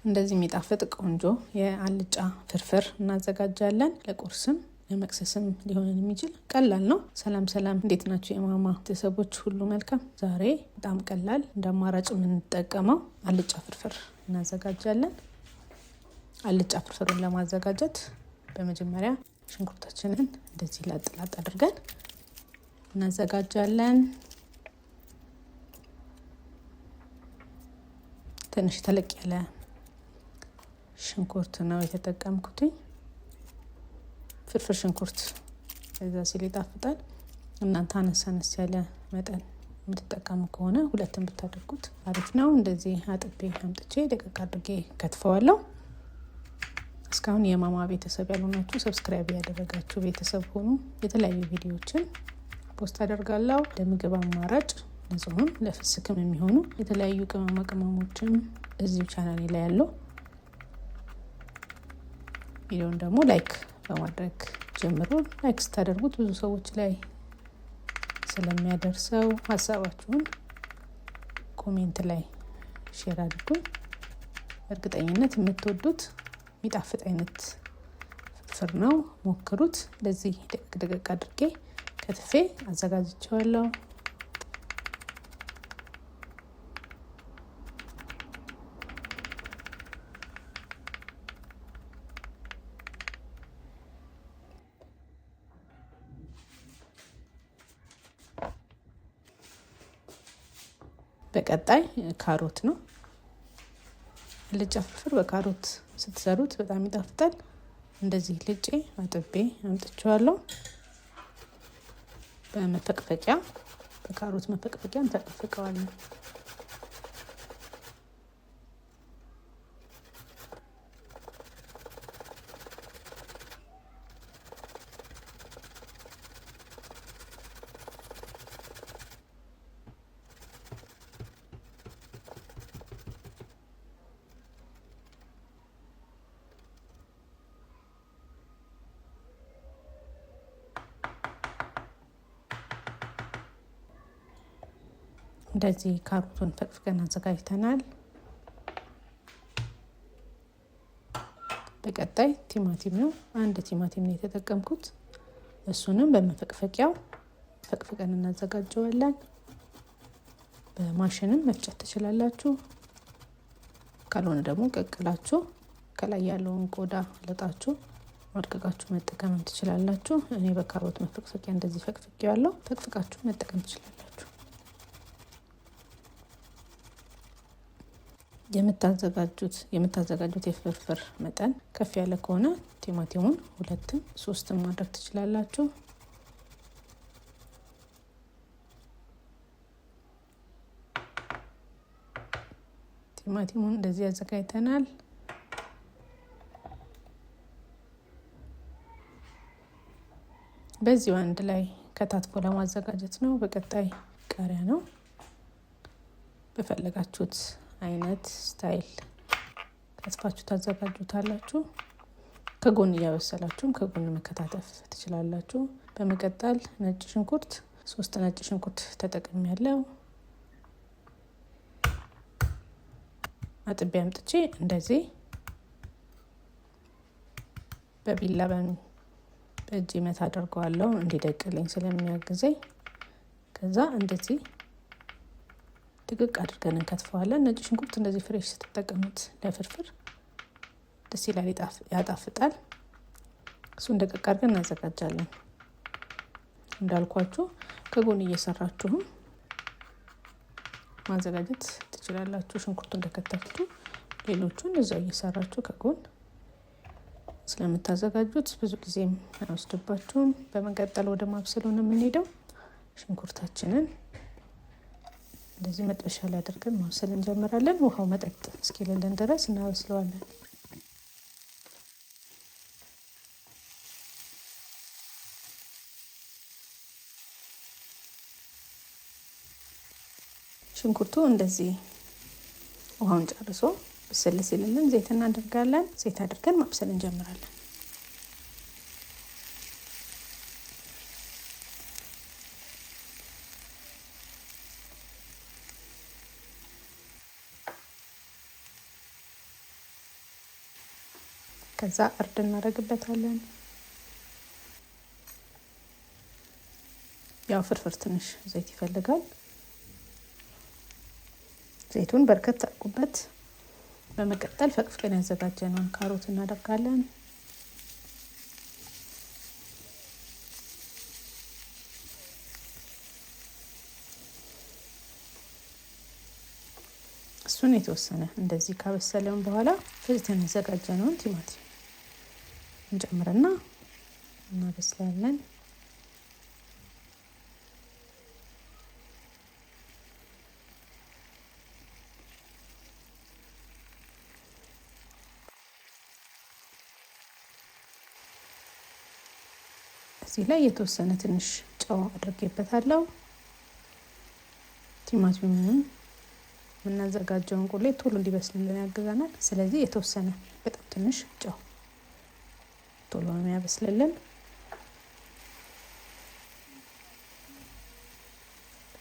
እንደዚህ የሚጣፍጥ ቆንጆ የአልጫ ፍርፍር እናዘጋጃለን። ለቁርስም ለመክሰስም ሊሆን የሚችል ቀላል ነው። ሰላም ሰላም፣ እንዴት ናችሁ የማማ ቤተሰቦች ሁሉ? መልካም። ዛሬ በጣም ቀላል እንደ አማራጭ የምንጠቀመው አልጫ ፍርፍር እናዘጋጃለን። አልጫ ፍርፍሩን ለማዘጋጀት በመጀመሪያ ሽንኩርታችንን እንደዚህ ላጥ አድርገን እናዘጋጃለን። ትንሽ ተለቅ ያለ ሽንኩርት ነው የተጠቀምኩት። ፍርፍር ሽንኩርት እዛ ሲል ይጣፍጣል። እናንተ አነስ ያለ መጠን የምትጠቀሙ ከሆነ ሁለትን ብታደርጉት አሪፍ ነው። እንደዚህ አጥቤ አምጥቼ ደቀቅ አድርጌ ከትፈዋለሁ። እስካሁን የማማ ቤተሰብ ያልሆናችሁ ሰብስክራይብ ያደረጋችሁ ቤተሰብ ሆኑ። የተለያዩ ቪዲዮዎችን ፖስት አደርጋለሁ። ለምግብ አማራጭ ንጹህም ለፍስክም የሚሆኑ የተለያዩ ቅመማ ቅመሞችም እዚሁ ቻናሌ ላይ ያለው። ቪዲዮውን ደግሞ ላይክ በማድረግ ጀምሩ። ላይክ ስታደርጉት ብዙ ሰዎች ላይ ስለሚያደርሰው ሀሳባችሁን ኮሜንት ላይ ሼር አድርጉኝ። እርግጠኝነት የምትወዱት የሚጣፍጥ አይነት ፍርፍር ነው። ሞክሩት። ለዚህ ደቀቅ አድርጌ ከትፌ አዘጋጅቼዋለሁ። በቀጣይ ካሮት ነው። አልጫ ፍርፍር በካሮት ስትሰሩት በጣም ይጣፍጣል። እንደዚህ ልጬ አጥቤ አምጥቼዋለሁ። በመፈቅፈቂያ በካሮት መፈቅፈቂያ እንፈቅፍቀዋለን። እንደዚህ ካሮቱን ፈቅፍቀን አዘጋጅተናል። በቀጣይ ቲማቲም ነው። አንድ ቲማቲም ነው የተጠቀምኩት። እሱንም በመፈቅፈቂያው ፈቅፍቀን እናዘጋጀዋለን። በማሽንም መፍጨት ትችላላችሁ። ካልሆነ ደግሞ ቀቅላችሁ ከላይ ያለውን ቆዳ ልጣችሁ አድቀቃችሁ መጠቀም ትችላላችሁ። እኔ በካሮት መፈቅፈቂያ እንደዚህ ፈቅፍቄዋለሁ። ፈቅፍቃችሁ መጠቀም ትችላላችሁ። የምታዘጋጁት የፍርፍር መጠን ከፍ ያለ ከሆነ ቲማቲሙን 2-3 ማድረግ ትችላላችሁ። ቲማቲሙን እንደዚህ አዘጋጅተናል። በዚህ አንድ ላይ ከታትፎ ለማዘጋጀት ነው። በቀጣይ ቃሪያ ነው። በፈለጋችሁት አይነት ስታይል ከትፋችሁ ታዘጋጁታላችሁ። ከጎን እያበሰላችሁም ከጎን መከታተፍ ትችላላችሁ። በመቀጠል ነጭ ሽንኩርት 3 ነጭ ሽንኩርት ተጠቅሜያለሁ። አጥቤ አምጥቼ እንደዚህ በቢላ በእጅ መታ አድርገዋለሁ እንዲደቅልኝ ስለሚያግዘኝ። ከዛ እንደዚህ ድቅቅ አድርገን እንከትፈዋለን። ነጭ ሽንኩርት እንደዚህ ፍሬሽ ስትጠቀሙት ለፍርፍር ደስ ይላል፣ ያጣፍጣል። እሱን ደቅቅ አድርገን እናዘጋጃለን። እንዳልኳችሁ ከጎን እየሰራችሁም ማዘጋጀት ትችላላችሁ። ሽንኩርቱ እንደከተፍቱ ሌሎቹን እዛው እየሰራችሁ ከጎን ስለምታዘጋጁት ብዙ ጊዜም አይወስድባችሁም። በመቀጠል ወደ ማብሰሉ ነው የምንሄደው። ሽንኩርታችንን እንደዚህ መጥበሻ ላይ አድርገን ማብሰል እንጀምራለን። ውሃው መጠጥ እስኪልልን ድረስ እናበስለዋለን። ሽንኩርቱ እንደዚህ ውሃውን ጨርሶ ብስል ሲልልን ዘይት እናደርጋለን። ዘይት አድርገን ማብሰል እንጀምራለን። ከዛ እርድ እናደርግበታለን። ያው ፍርፍር ትንሽ ዘይት ይፈልጋል። ዘይቱን በርከት አድርጉበት። በመቀጠል ፈቅፍቀን ያዘጋጀነውን ካሮት እናደርጋለን። እሱን የተወሰነ እንደዚህ ካበሰለን በኋላ ፍልተን ያዘጋጀነውን ቲማቲም እንጨምርና እናበስላለን። እዚህ ላይ የተወሰነ ትንሽ ጨው አድርጌበታለሁ። ቲማቲሙን የምናዘጋጀውን ቁሌት ቶሎ እንዲበስልልን ያግዘናል። ስለዚህ የተወሰነ በጣም ትንሽ ጨው ቶሎ ነው የሚያበስልልን።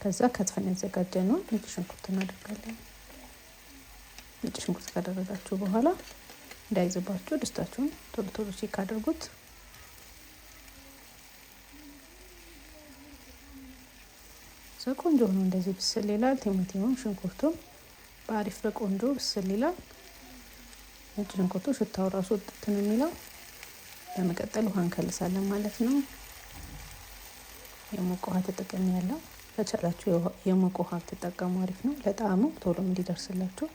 ከዛ ከትፈን ያዘጋጀነውን ነጭ ሽንኩርት እናደርጋለን። ነጭ ሽንኩርት ካደረጋችሁ በኋላ እንዳይዝባችሁ ድስታችሁን ቶሎ ቶሎ ቼክ አድርጉት። ቆንጆ ሆኖ እንደዚህ ብስል ይላል። ቲማቲሙም ሽንኩርቱም በአሪፍ በቆንጆ ብስል ይላል። ነጭ ሽንኩርቱ ሽታው ራሱ ወጥት ነው የሚለው። በመቀጠል ውሃ እንከልሳለን ማለት ነው። የሞቀ ውሃ ተጠቀሚ ያለው ከቻላችሁ የሞቀ ውሃ ተጠቀሙ፣ አሪፍ ነው ለጣዕሙ ቶሎ እንዲደርስላችሁ።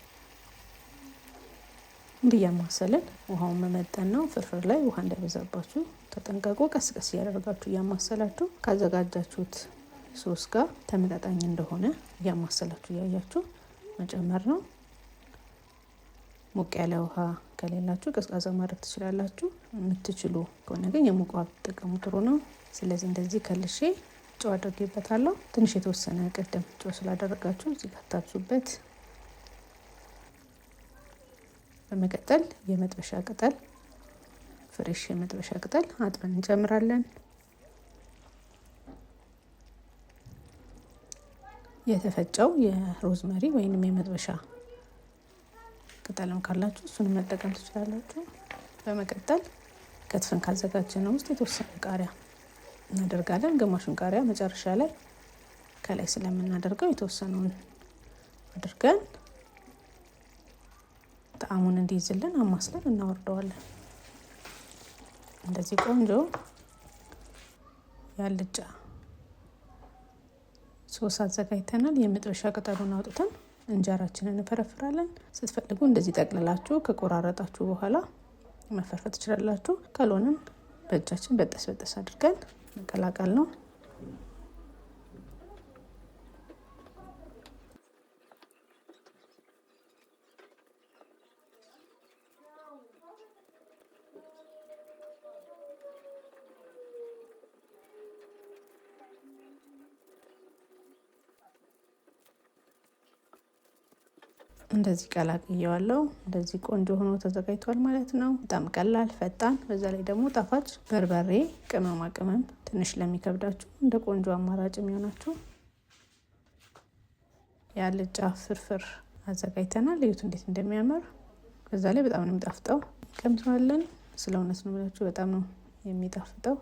እንዲያማሰልን ውሃውን መመጠን ነው። ፍርፍር ላይ ውሃ እንዳይበዛባችሁ ተጠንቀቁ። ቀስ ቀስ እያደረጋችሁ እያማሰላችሁ ካዘጋጃችሁት ሶስ ጋር ተመጣጣኝ እንደሆነ እያማሰላችሁ እያያችሁ መጨመር ነው። ሞቅ ያለ ውሃ ከሌላችሁ ቀዝቃዛ ማድረግ ትችላላችሁ። የምትችሉ ከሆነ ግን የሞቀ ውሃ ብትጠቀሙ ጥሩ ነው። ስለዚህ እንደዚህ ከልሼ ጨው አድርጌበታለሁ። ትንሽ የተወሰነ ቅድም ጨው ስላደረጋችሁ እዚህ ጋር ታብዙበት። በመቀጠል የመጥበሻ ቅጠል፣ ፍሬሽ የመጥበሻ ቅጠል አጥበን እንጨምራለን። የተፈጨው የሮዝመሪ ወይንም የመጥበሻ ቅጠልም ካላችሁ እሱን መጠቀም ትችላላችሁ። በመቀጠል ከትፈን ካዘጋጀነው ውስጥ የተወሰነ ቃሪያ እናደርጋለን። ግማሹን ቃሪያ መጨረሻ ላይ ከላይ ስለምናደርገው የተወሰነውን አድርገን ጣዕሙን እንዲይዝልን አማስለን እናወርደዋለን። እንደዚህ ቆንጆ ያልጫ ሶስ አዘጋጅተናል። የመጥበሻ ቅጠሉን አውጥተን እንጀራችንን እንፈረፍራለን። ስትፈልጉ እንደዚህ ጠቅልላችሁ ከቆራረጣችሁ በኋላ መፈርፈር ትችላላችሁ። ካልሆነም በእጃችን በጠስ በጠስ አድርገን መቀላቀል ነው። እንደዚህ ቀላቅየዋለሁ። እንደዚህ ቆንጆ ሆኖ ተዘጋጅቷል ማለት ነው። በጣም ቀላል ፈጣን፣ በዛ ላይ ደግሞ ጣፋጭ በርበሬ፣ ቅመማ ቅመም ትንሽ ለሚከብዳችሁ እንደ ቆንጆ አማራጭ የሚሆናችሁ የአልጫ ፍርፍር አዘጋጅተናል። እዩት እንዴት እንደሚያምር። በዛ ላይ በጣም ነው የሚጣፍጠው። ቀምሰዋለን። ስለ እውነት ነው ብላችሁ በጣም ነው የሚጣፍጠው።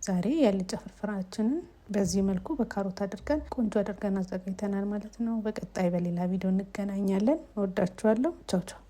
ዛሬ የአልጫ ፍርፍራችንን በዚህ መልኩ በካሮት አድርገን ቆንጆ አድርገን አዘጋጅተናል ማለት ነው። በቀጣይ በሌላ ቪዲዮ እንገናኛለን። እወዳችኋለሁ። ቻው ቻው።